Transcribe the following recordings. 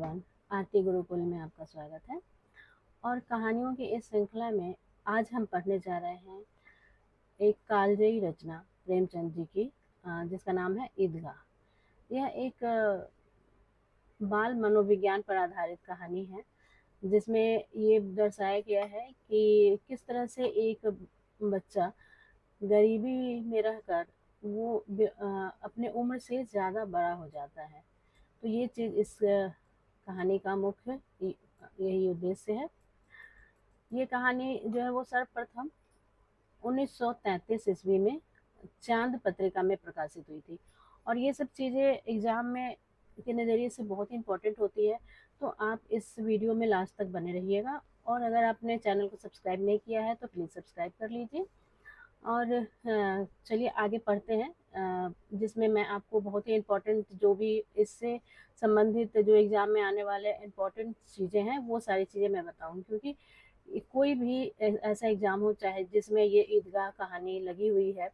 Everyone, आरती गुरुकुल में आपका स्वागत है। और कहानियों की इस श्रृंखला में आज हम पढ़ने जा रहे हैं एक कालजयी रचना प्रेमचंद जी की, जिसका नाम है ईदगाह। यह एक बाल मनोविज्ञान पर आधारित कहानी है, जिसमें ये दर्शाया गया है कि किस तरह से एक बच्चा गरीबी में रहकर वो अपने उम्र से ज़्यादा बड़ा हो जाता है। तो ये चीज़ इस कहानी का मुख्य यही उद्देश्य है। ये कहानी जो है वो सर्वप्रथम 1933 ईस्वी में चांद पत्रिका में प्रकाशित हुई थी। और ये सब चीज़ें एग्ज़ाम में के नज़रिए से बहुत ही इम्पोर्टेंट होती है, तो आप इस वीडियो में लास्ट तक बने रहिएगा। और अगर आपने चैनल को सब्सक्राइब नहीं किया है तो प्लीज़ सब्सक्राइब कर लीजिए। और चलिए आगे पढ़ते हैं, जिसमें मैं आपको बहुत ही इम्पोर्टेंट जो भी इससे संबंधित जो एग्ज़ाम में आने वाले इम्पोर्टेंट चीज़ें हैं वो सारी चीज़ें मैं बताऊँ, क्योंकि कोई भी ऐसा एग्ज़ाम हो चाहे जिसमें ये ईदगाह कहानी लगी हुई है,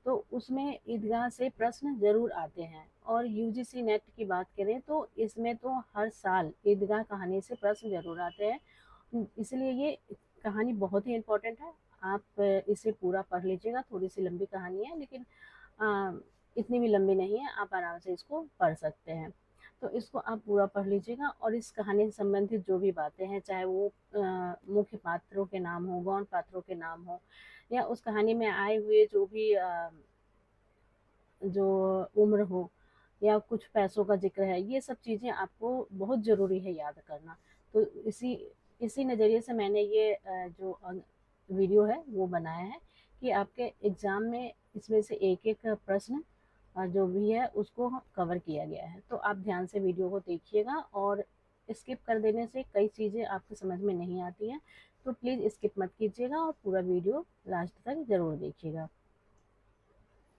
तो उसमें ईदगाह से प्रश्न ज़रूर आते हैं। और यूजीसी नेट की बात करें तो इसमें तो हर साल ईदगाह कहानी से प्रश्न ज़रूर आते हैं, इसलिए ये कहानी बहुत ही इम्पोर्टेंट है। आप इसे पूरा पढ़ लीजिएगा। थोड़ी सी लंबी कहानी है, लेकिन इतनी भी लंबी नहीं है, आप आराम से इसको पढ़ सकते हैं। तो इसको आप पूरा पढ़ लीजिएगा। और इस कहानी से संबंधित जो भी बातें हैं, चाहे वो मुख्य पात्रों के नाम हो, गौण पात्रों के नाम हो, या उस कहानी में आए हुए जो भी जो उम्र हो, या कुछ पैसों का जिक्र है, ये सब चीज़ें आपको बहुत ज़रूरी है याद करना। तो इसी नज़रिए से मैंने ये जो वीडियो है वो बनाया है कि आपके एग्ज़ाम में इसमें से एक एक प्रश्न जो भी है उसको कवर किया गया है। तो आप ध्यान से वीडियो को देखिएगा, और स्किप कर देने से कई चीज़ें आपको समझ में नहीं आती हैं, तो प्लीज़ स्किप मत कीजिएगा और पूरा वीडियो लास्ट तक ज़रूर देखिएगा।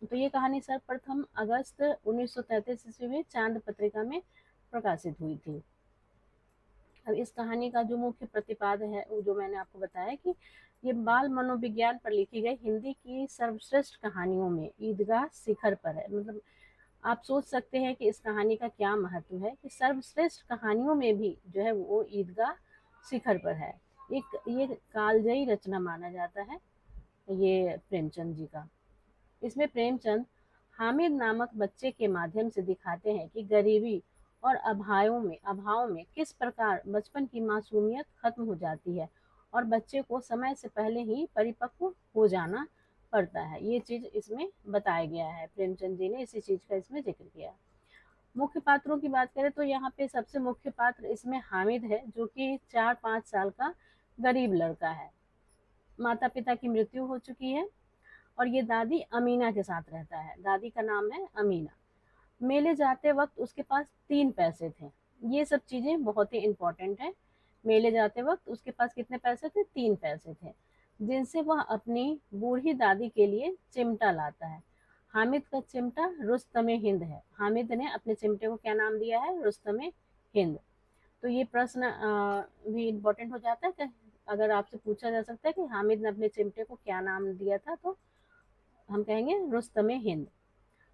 तो ये कहानी सर्वप्रथम अगस्त 1933 ईस्वी में चांद पत्रिका में प्रकाशित हुई थी। अब इस कहानी का जो मुख्य प्रतिपाद्य है वो जो मैंने आपको बताया कि ये बाल मनोविज्ञान पर लिखी गई हिंदी की सर्वश्रेष्ठ कहानियों में ईदगाह शिखर पर है। मतलब आप सोच सकते हैं कि इस कहानी का क्या महत्व है कि सर्वश्रेष्ठ कहानियों में भी जो है वो ईदगाह शिखर पर है। एक ये कालजयी रचना माना जाता है ये प्रेमचंद जी का। इसमें प्रेमचंद हामिद नामक बच्चे के माध्यम से दिखाते हैं कि गरीबी और अभाव में किस प्रकार बचपन की मासूमियत खत्म हो जाती है और बच्चे को समय से पहले ही परिपक्व हो जाना पड़ता है। ये चीज इसमें बताया गया है। प्रेमचंद जी ने इसी चीज का इसमें जिक्र किया। मुख्य पात्रों की बात करें तो यहाँ पे सबसे मुख्य पात्र इसमें हामिद है, जो कि 4-5 साल का गरीब लड़का है। माता पिता की मृत्यु हो चुकी है और ये दादी अमीना के साथ रहता है। दादी का नाम है अमीना। मेले जाते वक्त उसके पास 3 पैसे थे। ये सब चीज़ें बहुत ही इम्पोर्टेंट है। मेले जाते वक्त उसके पास कितने पैसे थे? 3 पैसे थे, जिनसे वह अपनी बूढ़ी दादी के लिए चिमटा लाता है। हामिद का चिमटा रुस्तमे हिंद है। हामिद ने अपने चिमटे को क्या नाम दिया है? रुस्तमे हिंद। तो ये प्रश्न भी इम्पोर्टेंट हो जाता है कि अगर आपसे पूछा जा सकता है कि हामिद ने अपने चिमटे को क्या नाम दिया था, तो हम कहेंगे रुस्तमे हिंद।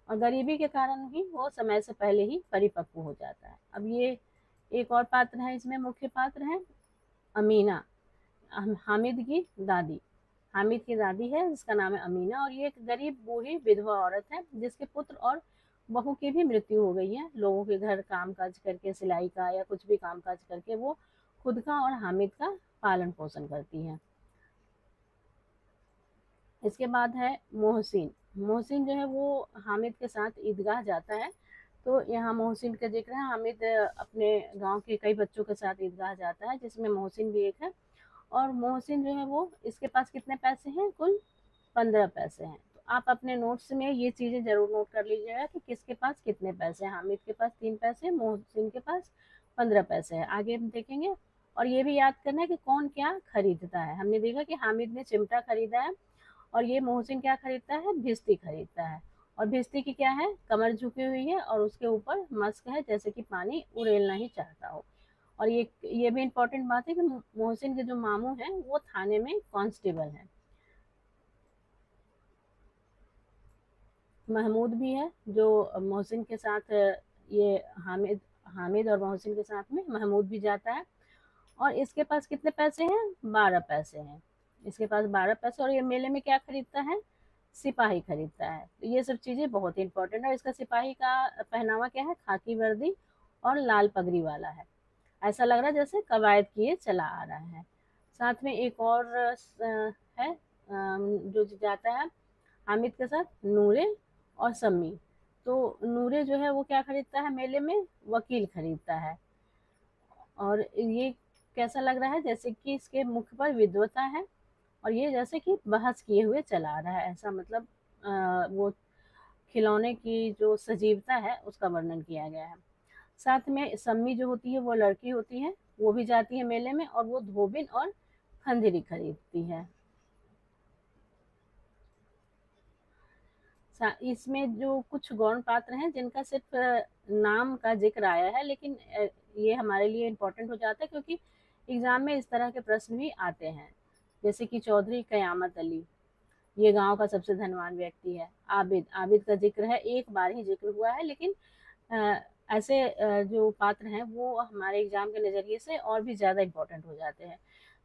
और गरीबी के कारण ही वो समय से पहले ही परिपक्व हो जाता है। अब ये एक और पात्र है, इसमें मुख्य पात्र है अमीना, हामिद की दादी। हामिद की दादी है जिसका नाम है अमीना, और ये एक गरीब बूढ़ी विधवा औरत है जिसके पुत्र और बहू की भी मृत्यु हो गई है। लोगों के घर काम काज करके, सिलाई का या कुछ भी काम काज करके वो खुद का और हामिद का पालन पोषण करती है। इसके बाद है मोहसिन। मोहसिन जो है वो हामिद के साथ ईदगाह जाता है। तो यहाँ मोहसिन का जिक्र है। हामिद अपने गांव के कई बच्चों के साथ ईदगाह जाता है, जिसमें मोहसिन भी एक है। और मोहसिन जो है वो, इसके पास कितने पैसे हैं? कुल 15 पैसे हैं। तो आप अपने नोट्स में ये चीज़ें जरूर नोट कर लीजिएगा कि किसके पास कितने पैसे हैं। हामिद के पास 3 पैसे, मोहसिन के पास 15 पैसे है। आगे हम देखेंगे। और ये भी याद करना है कि कौन क्या खरीदता है। हमने देखा कि हामिद ने चिमटा खरीदा है, और ये मोहसिन क्या खरीदता है? भिश्ती खरीदता है। और भिश्ती की क्या है? कमर झुकी हुई है और उसके ऊपर मस्क है, जैसे कि पानी उड़ेलना ही चाहता हो। और ये भी इम्पोर्टेंट बात है कि मोहसिन के जो मामू हैं वो थाने में कांस्टेबल हैं। महमूद भी है जो मोहसिन के साथ ये हामिद हामिद और मोहसिन के साथ में महमूद भी जाता है। और इसके पास कितने पैसे हैं? 12 पैसे हैं। इसके पास 12 पैसे, और ये मेले में क्या खरीदता है? सिपाही खरीदता है। तो ये सब चीज़ें बहुत इंपॉर्टेंट है। और इसका सिपाही का पहनावा क्या है? खाकी वर्दी और लाल पगड़ी वाला है। ऐसा लग रहा है जैसे कवायद किए चला आ रहा है। साथ में एक और है जो जाता है हामिद के साथ, नूरे और सम्मी। तो नूरे जो है वो क्या खरीदता है मेले में? वकील खरीदता है। और ये कैसा लग रहा है? जैसे कि इसके मुख पर विद्वता है, और ये जैसे कि बहस किए हुए चला आ रहा है, ऐसा मतलब वो खिलौने की जो सजीवता है उसका वर्णन किया गया है। साथ में सम्मी जो होती है वो लड़की होती है, वो भी जाती है मेले में, और वो धोबिन और खंजरी खरीदती है। इसमें जो कुछ गौण पात्र हैं जिनका सिर्फ नाम का जिक्र आया है, लेकिन ये हमारे लिए इम्पोर्टेंट हो जाता है क्योंकि एग्जाम में इस तरह के प्रश्न भी आते हैं। जैसे कि चौधरी कयामत अली, ये गांव का सबसे धनवान व्यक्ति है। आबिद, आबिद का जिक्र है, एक बार ही जिक्र हुआ है, लेकिन अ, ऐसे जो पात्र हैं वो हमारे एग्जाम के नज़रिए से और भी ज़्यादा इम्पोर्टेंट हो जाते हैं।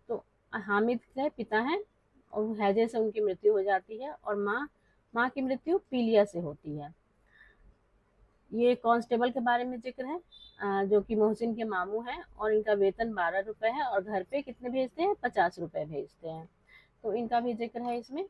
तो हामिद के पिता हैं, और हैजे से उनकी मृत्यु हो जाती है, और माँ माँ की मृत्यु पीलिया से होती है। ये कांस्टेबल के बारे में जिक्र है, जो कि मोहसिन के मामू हैं, और इनका वेतन 12 रुपए है, और घर पे कितने भेजते हैं? 50 रुपए भेजते हैं। तो इनका भी जिक्र है इसमें।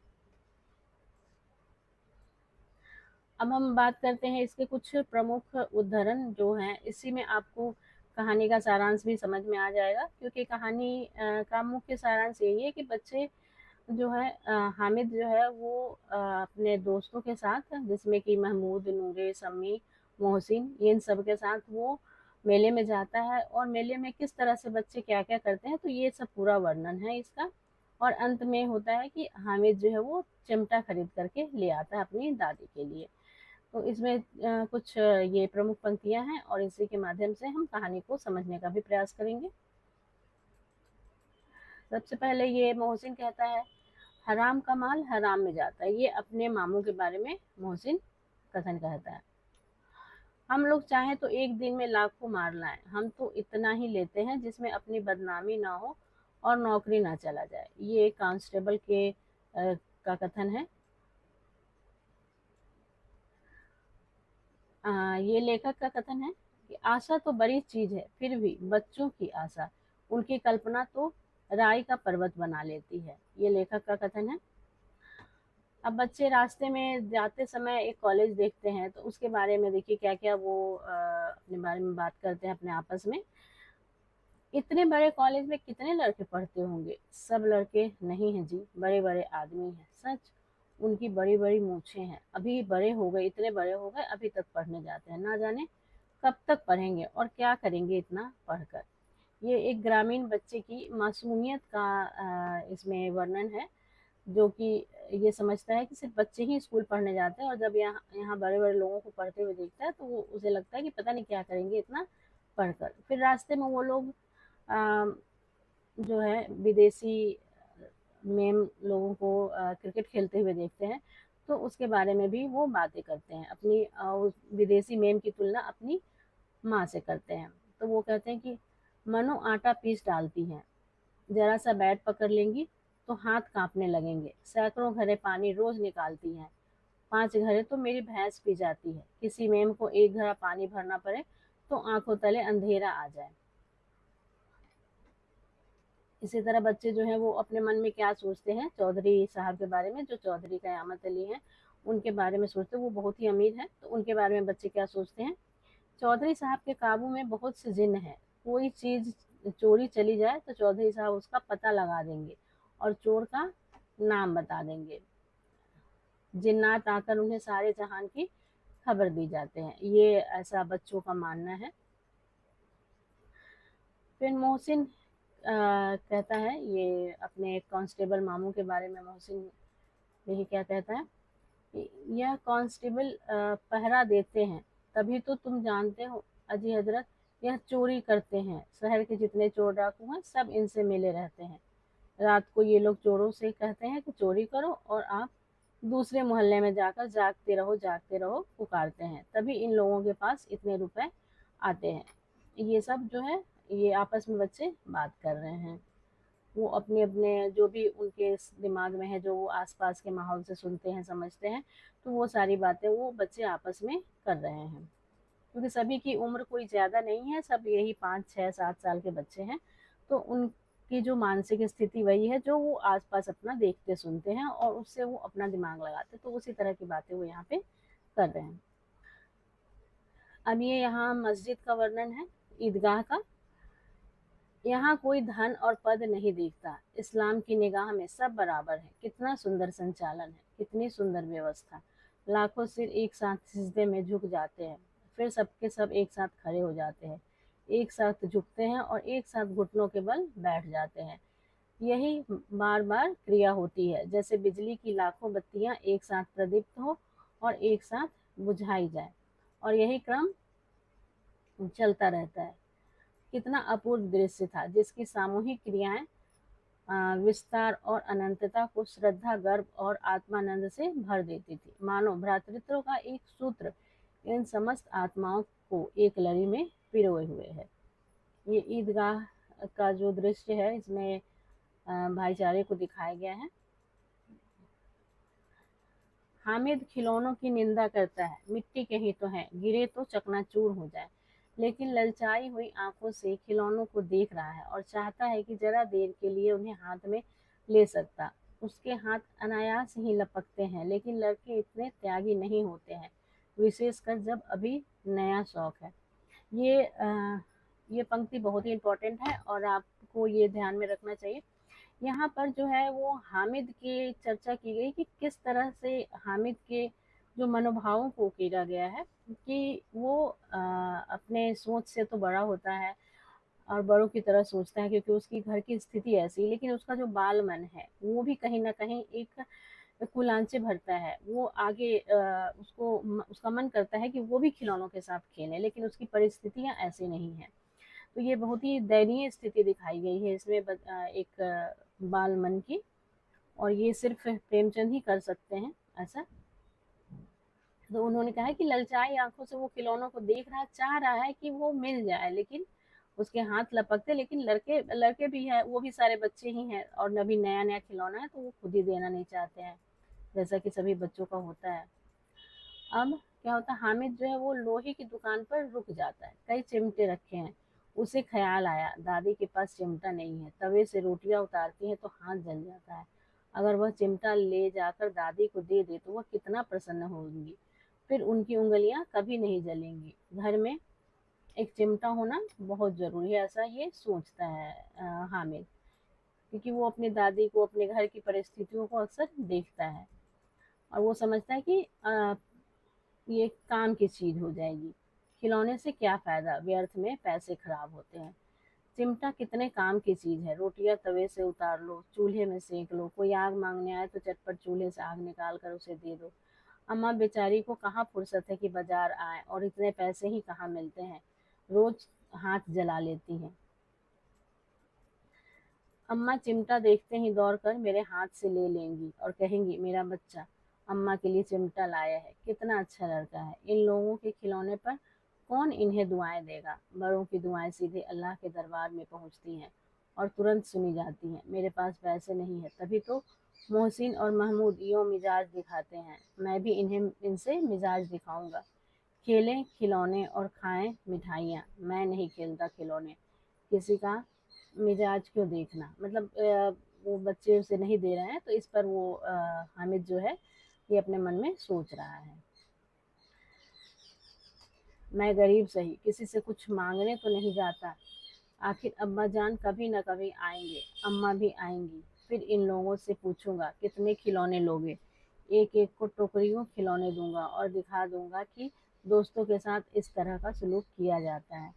अब हम बात करते हैं इसके कुछ प्रमुख उदाहरण जो हैं। इसी में आपको कहानी का सारांश भी समझ में आ जाएगा, क्योंकि कहानी का मुख्य सारांश यही है कि बच्चे जो है हामिद जो है वो अपने दोस्तों के साथ, जिसमें कि महमूद, नूरे, सम्मी, मोहसिन, इन सब के साथ वो मेले में जाता है, और मेले में किस तरह से बच्चे क्या क्या करते हैं, तो ये सब पूरा वर्णन है इसका। और अंत में होता है कि हामिद जो है वो चिमटा खरीद करके ले आता है अपनी दादी के लिए। तो इसमें कुछ ये प्रमुख पंक्तियां हैं, और इसी के माध्यम से हम कहानी को समझने का भी प्रयास करेंगे। सबसे पहले ये मोहसिन कहता है, हराम का माल हराम में जाता है। ये अपने मामू के बारे में मोहसिन कथन कहता है। हम लोग चाहें तो एक दिन में लाखों मार लाएं, हम तो इतना ही लेते हैं जिसमें अपनी बदनामी ना हो और नौकरी ना चला जाए। ये एक कांस्टेबल का कथन है। ये लेखक का कथन है कि आशा तो बड़ी चीज है, फिर भी बच्चों की आशा, उनकी कल्पना तो राई का पर्वत बना लेती है। ये लेखक का कथन है। अब बच्चे रास्ते में जाते समय एक कॉलेज देखते हैं, तो उसके बारे में देखिए क्या क्या वो अपने बारे में बात करते हैं अपने आपस में। इतने बड़े कॉलेज में कितने लड़के पढ़ते होंगे? सब लड़के नहीं हैं जी, बड़े बड़े आदमी हैं। सच, उनकी बड़ी बड़ी मूछें हैं, अभी बड़े हो गए, इतने बड़े हो गए, अभी तक पढ़ने जाते हैं। ना जाने कब तक पढ़ेंगे और क्या करेंगे इतना पढ़कर। ये एक ग्रामीण बच्चे की मासूमियत का इसमें वर्णन है, जो कि ये समझता है कि सिर्फ बच्चे ही स्कूल पढ़ने जाते हैं, और जब यहाँ यहाँ बड़े बड़े लोगों को पढ़ते हुए देखता है तो वो उसे लगता है कि पता नहीं क्या करेंगे इतना पढ़कर। फिर रास्ते में वो लोग जो है विदेशी मेम लोगों को क्रिकेट खेलते हुए देखते हैं, तो उसके बारे में भी वो बातें करते हैं। अपनी उस विदेशी मेम की तुलना अपनी माँ से करते हैं। तो वो कहते हैं कि मनो आटा पीस डालती हैं, जरा सा बैट पकड़ लेंगी तो हाथ कांपने लगेंगे। सैकड़ों घड़े पानी रोज निकालती हैं, 5 घड़े तो मेरी भैंस पी जाती है। किसी मेम को 1 घड़ा पानी भरना पड़े तो आंखों तले अंधेरा आ जाए। इसी तरह बच्चे जो हैं वो अपने मन में क्या सोचते हैं चौधरी साहब के बारे में, जो चौधरी कयामत अली हैं उनके बारे में सोचते हैं। वो बहुत ही अमीर हैं, तो उनके बारे में बच्चे क्या सोचते हैं? चौधरी साहब के काबू में बहुत से जिन्न हैं, कोई चीज चोरी चली जाए तो चौधरी साहब उसका पता लगा देंगे और चोर का नाम बता देंगे। जिन्नात आकर उन्हें सारे जहान की खबर दी जाते हैं। ये ऐसा बच्चों का मानना है। फिर मोहसिन कहता है, ये अपने कांस्टेबल मामू के बारे में मोहसिन यही क्या कहता है, यह कांस्टेबल पहरा देते हैं, तभी तो तुम जानते हो अजी हजरत, यह चोरी करते हैं। शहर के जितने चोर डाकू हैं सब इनसे मिले रहते हैं। रात को ये लोग चोरों से कहते हैं कि चोरी करो, और आप दूसरे मोहल्ले में जाकर जागते रहो पुकारते हैं, तभी इन लोगों के पास इतने रुपए आते हैं। ये सब जो है ये आपस में बच्चे बात कर रहे हैं। वो अपने अपने जो भी उनके दिमाग में है, जो वो आसपास के माहौल से सुनते हैं समझते हैं, तो वो सारी बातें वो बच्चे आपस में कर रहे हैं। क्योंकि सभी की उम्र कोई ज़्यादा नहीं है, सब यही 5 6 7 साल के बच्चे हैं। तो उनकी जो मानसिक स्थिति वही है जो वो आसपास अपना देखते सुनते हैं और उससे वो अपना दिमाग लगाते हैं, तो उसी तरह की बातें वो यहाँ पे कर रहे हैं। अब ये यहाँ मस्जिद का वर्णन है, ईदगाह का। यहाँ कोई धन और पद नहीं देखता, इस्लाम की निगाह में सब बराबर है। कितना सुंदर संचालन है, कितनी सुंदर व्यवस्था। लाखों सिर एक साथ सिजदे में झुक जाते हैं, फिर सबके सब एक साथ खड़े हो जाते हैं, एक साथ झुकते हैं और एक साथ घुटनों के बल बैठ जाते हैं। यही बार बार क्रिया होती है, जैसे बिजली की लाखों बत्तियां एक साथ प्रदीप्त हो और एक साथ बुझाई जाए, और यही क्रम चलता रहता है। कितना अपूर्व दृश्य था, जिसकी सामूहिक क्रियाएं विस्तार और अनंतता को श्रद्धा, गर्व और आत्मानंद से भर देती थी। मानो भ्रातृत्व का एक सूत्र इन समस्त आत्माओं को एक लड़ी में पिरोए हुए है। ये ईदगाह का जो दृश्य है, इसमें भाईचारे को दिखाया गया है। हामिद खिलौनों की निंदा करता है, मिट्टी के ही तो हैं, गिरे तो चकनाचूर हो जाए। लेकिन ललचाई हुई आंखों से खिलौनों को देख रहा है और चाहता है कि जरा देर के लिए उन्हें हाथ में ले सकता। उसके हाथ अनायास ही लपकते हैं, लेकिन लड़के इतने त्यागी नहीं होते हैं, विशेषकर जब अभी नया शौक है। ये पंक्ति बहुत ही इम्पोर्टेंट है और आपको ये ध्यान में रखना चाहिए। यहाँ पर जो है वो हामिद की चर्चा की गई कि किस तरह से हामिद के जो मनोभावों को उकेरा गया है, कि वो अपने सोच से तो बड़ा होता है और बड़ों की तरह सोचता है, क्योंकि उसकी घर की स्थिति ऐसी है, लेकिन उसका जो बाल मन है वो भी कहीं ना कहीं एक कुलांचे भरता है। वो आगे उसका मन करता है कि वो भी खिलौनों के साथ खेले, लेकिन उसकी परिस्थितियां ऐसी नहीं है। तो ये बहुत ही दयनीय स्थिति दिखाई गई है इसमें एक बाल मन की, और ये सिर्फ प्रेमचंद ही कर सकते हैं ऐसा। तो उन्होंने कहा कि ललचाई आंखों से वो खिलौनों को देख रहा, चाह रहा है कि वो मिल जाए, लेकिन उसके हाथ लपकते, लेकिन लड़के लड़के भी है, वो भी सारे बच्चे ही हैं और अभी नया नया खिलौना है तो वो खुद ही देना नहीं चाहते हैं, जैसा कि सभी बच्चों का होता है। अब क्या होता है, हामिद जो है वो लोहे की दुकान पर रुक जाता है, कई चिमटे रखे हैं। उसे ख्याल आया दादी के पास चिमटा नहीं है, तवे से रोटियां उतारती है तो हाथ जल जाता है। अगर वह चिमटा ले जाकर दादी को दे दे तो वह कितना प्रसन्न होंगी, फिर उनकी उंगलियां कभी नहीं जलेंगी। घर में एक चिमटा होना बहुत जरूरी है, ऐसा ये सोचता है हामिद, क्योंकि वो अपनी दादी को, अपने घर की परिस्थितियों को अक्सर देखता है और वो समझता है कि ये काम की चीज हो जाएगी। खिलौने से क्या फायदा, व्यर्थ में पैसे खराब होते हैं। चिमटा कितने काम की चीज है, रोटियां तवे से उतार लो, चूल्हे में सेक लो, कोई आग मांगने आए तो चटपट चूल्हे से आग निकाल कर उसे दे दो। अम्मा बेचारी को कहाँ फुर्सत है कि बाजार आए, और इतने पैसे ही कहाँ मिलते हैं, रोज हाथ जला लेती हैं। अम्मा चिमटा देखते ही दौड़कर मेरे हाथ से ले लेंगी और कहेंगी मेरा बच्चा अम्मा के लिए चिमटा लाया है, कितना अच्छा लड़का है। इन लोगों के खिलौने पर कौन इन्हें दुआएं देगा। बड़ों की दुआएं सीधे अल्लाह के दरबार में पहुंचती हैं और तुरंत सुनी जाती हैं। मेरे पास पैसे नहीं है, तभी तो मोहसिन और महमूद यूं मिजाज दिखाते हैं, मैं भी इन्हें इनसे मिजाज दिखाऊंगा। खेलें खिलौने और खाएं मिठाइयाँ, मैं नहीं खेलता खिलौने, किसी का मिजाज क्यों देखना। मतलब वो बच्चे उसे नहीं दे रहे हैं, तो इस पर वो हामिद जो है ये अपने मन में सोच रहा है। मैं गरीब सही, किसी से कुछ मांगने तो नहीं जाता, आखिर अब्बा जान कभी न कभी आएंगे, अम्मा भी आएंगी, फिर इन लोगों से पूछूंगा कितने खिलौने लोगे, एक एक को टोकरियों खिलौने दूंगा और दिखा दूंगा कि दोस्तों के साथ इस तरह का सलूक किया जाता है।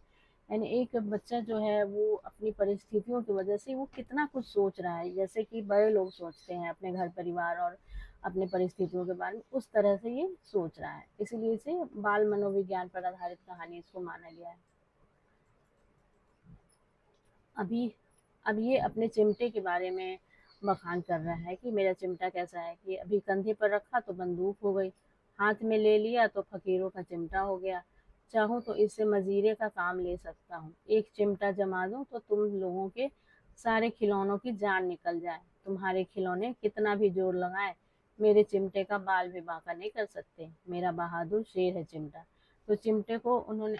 यानी एक बच्चा जो है वो अपनी परिस्थितियों की वजह से वो कितना कुछ सोच रहा है, जैसे कि बड़े लोग सोचते हैं अपने घर परिवार और अपने परिस्थितियों के बारे में, उस तरह से ये सोच रहा है। इसीलिए इसे बाल मनोविज्ञान पर आधारित कहानी इसको माना गया है। अभी अब ये अपने चिमटे के बारे में बखान कर रहा है कि मेरा चिमटा कैसा है, कि अभी कंधे पर रखा तो बंदूक हो गई, हाथ में ले लिया तो फकीरों का चिमटा हो गया, चाहूँ तो इससे मजीरे का काम ले सकता हूँ। एक चिमटा जमा दूँ तो तुम लोगों के सारे खिलौनों की जान निकल जाए। तुम्हारे खिलौने कितना भी जोर लगाए, मेरे चिमटे का बाल भी बांका नहीं कर सकते। मेरा बहादुर शेर है चिमटा। तो चिमटे को उन्होंने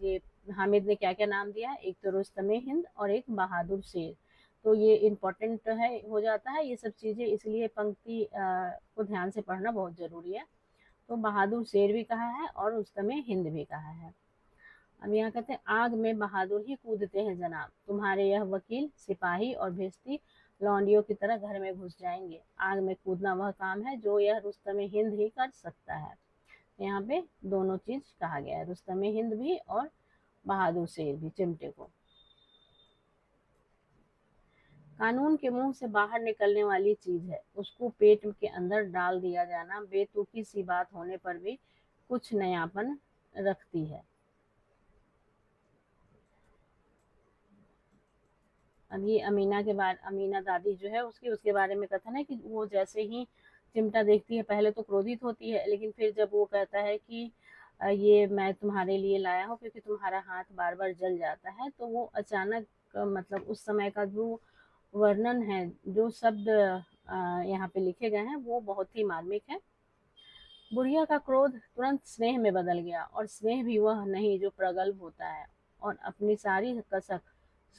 ये हामिद ने क्या क्या नाम दिया, एक तो रुस्तमे हिंद और एक बहादुर शेर। तो ये इम्पोर्टेंट है, हो जाता है ये सब चीज़ें, इसलिए पंक्ति को ध्यान से पढ़ना बहुत ज़रूरी है। तो बहादुर शेर भी कहा है और रुस्तमे हिंद भी कहा है। अब यहाँ कहते हैं, आग में बहादुर ही कूदते हैं जनाब, तुम्हारे यह वकील सिपाही और भेस्ती लौंडियों की तरह घर में घुस जाएंगे। आग में कूदना वह काम है जो यह रुस्तमे हिंद ही कर सकता है। यहाँ पे दोनों चीज कहा गया है, रुस्तमे हिंद भी और बहादुर शेर भी चिमटे को। कानून के मुंह से बाहर निकलने वाली चीज है, उसको पेट के अंदर डाल दिया जाना बेतुकी सी बात होने पर भी कुछ नयापन रखती है। अब ये अमीना के बारे, अमीना दादी जो है उसकी, उसके बारे में कथन है कि वो जैसे ही चिमटा देखती है पहले तो क्रोधित होती है, लेकिन फिर जब वो कहता है कि ये मैं तुम्हारे लिए लाया हूँ क्योंकि तुम्हारा हाथ बार बार जल जाता है, तो वो अचानक मतलब उस समय का जो वर्णन है, जो शब्द यहाँ पे लिखे गए हैं वो बहुत ही मार्मिक है। बुढ़िया का क्रोध तुरंत स्नेह में बदल गया, और स्नेह भी वह नहीं जो प्रगल्भ होता है और अपनी सारी कसक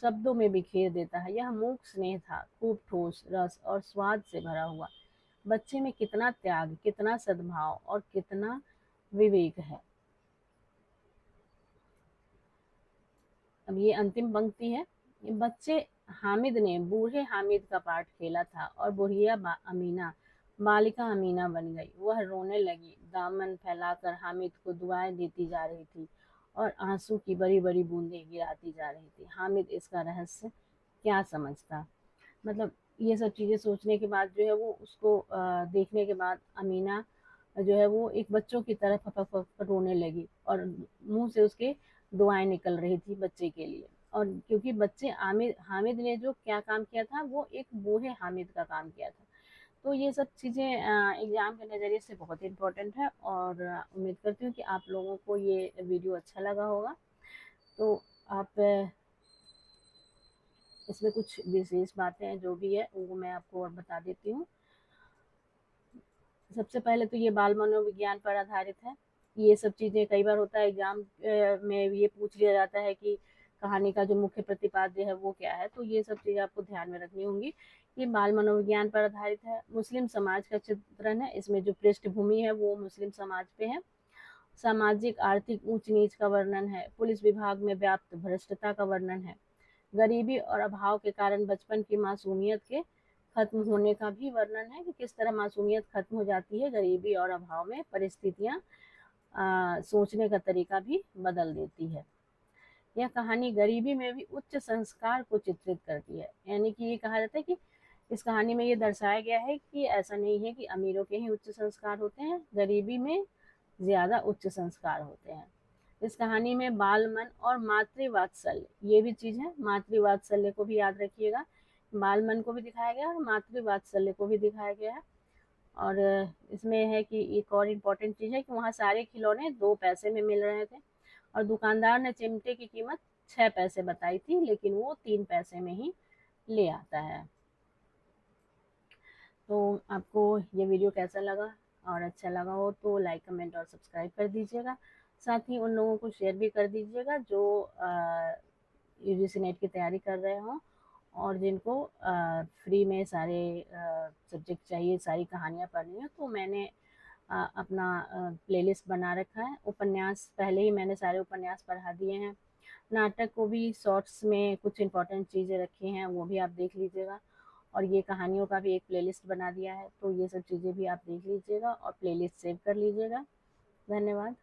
शब्दों में बिखेर देता है। यह मूक स्नेह था, खूब ठोस रस और स्वाद से भरा हुआ। बच्चे में कितना त्याग, कितना सद्भाव और कितना विवेक है। अब ये अंतिम पंक्ति है, बच्चे हामिद ने बूढ़े हामिद का पार्ट खेला था और बुढ़िया अमीना बालिका अमीना बन गई। वह रोने लगी, दामन फैलाकर हामिद को दुआएं देती जा रही थी और आंसू की बड़ी बड़ी बूंदें गिराती जा रही थी। हामिद इसका रहस्य क्या समझता। मतलब ये सब चीज़ें सोचने के बाद जो है वो उसको देखने के बाद अमीना जो है वो एक बच्चों की तरह फपक फपक रोने लगी और मुंह से उसके दुआएं निकल रही थी बच्चे के लिए। और क्योंकि बच्चे हामिद हामिद ने जो क्या काम किया था वो एक बूढ़े हामिद का काम किया था। तो ये सब चीज़ें एग्ज़ाम के नज़रिए से बहुत इम्पोर्टेंट है, और उम्मीद करती हूँ कि आप लोगों को ये वीडियो अच्छा लगा होगा। तो आप इसमें कुछ विशेष बातें हैं जो भी है वो मैं आपको और बता देती हूँ। सबसे पहले तो ये बाल मनोविज्ञान पर आधारित है। ये सब चीज़ें कई बार होता है एग्जाम में ये पूछ लिया जाता है कि कहानी का जो मुख्य प्रतिपाद्य है वो क्या है, तो ये सब चीज़ें आपको ध्यान में रखनी होंगी। ये बाल मनोविज्ञान पर आधारित है, मुस्लिम समाज का चित्रण है, इसमें जो पृष्ठभूमि है वो मुस्लिम समाज पे है। सामाजिक आर्थिक ऊंच नीच का वर्णन है, पुलिस विभाग में व्याप्त भ्रष्टता का वर्णन है, गरीबी और अभाव के कारण बचपन की मासूमियत के खत्म होने का भी वर्णन है कि किस तरह मासूमियत खत्म हो जाती है गरीबी और अभाव में, परिस्थितियाँ सोचने का तरीका भी बदल देती है। यह कहानी गरीबी में भी उच्च संस्कार को चित्रित करती है, यानी कि ये कहा जाता है कि इस कहानी में ये दर्शाया गया है कि ऐसा नहीं है कि अमीरों के ही उच्च संस्कार होते हैं, गरीबी में ज़्यादा उच्च संस्कार होते हैं। इस कहानी में बाल मन और मातृवात्सल्य, ये भी चीज़ है, मातृवात्सल्य को भी याद रखिएगा। बाल मन को भी दिखाया गया है और मातृवात्सल्य को भी दिखाया गया है। और इसमें है कि एक और इम्पोर्टेंट चीज़ है कि वहाँ सारे खिलौने 2 पैसे में मिल रहे थे और दुकानदार ने चिमटे की कीमत 6 पैसे बताई थी, लेकिन वो 3 पैसे में ही ले आता है। तो आपको ये वीडियो कैसा लगा, और अच्छा लगा हो तो लाइक कमेंट और सब्सक्राइब कर दीजिएगा। साथ ही उन लोगों को शेयर भी कर दीजिएगा जो यूजीसी नेट की तैयारी कर रहे हों और जिनको फ्री में सारे सब्जेक्ट चाहिए, सारी कहानियाँ पढ़नी है। तो मैंने अपना प्लेलिस्ट बना रखा है। उपन्यास पहले ही मैंने सारे उपन्यास पढ़ा दिए हैं। नाटक को भी शॉर्ट्स में कुछ इंपॉर्टेंट चीज़ें रखी हैं, वो भी आप देख लीजिएगा। और ये कहानियों का भी एक प्लेलिस्ट बना दिया है, तो ये सब चीज़ें भी आप देख लीजिएगा और प्लेलिस्ट सेव कर लीजिएगा। धन्यवाद।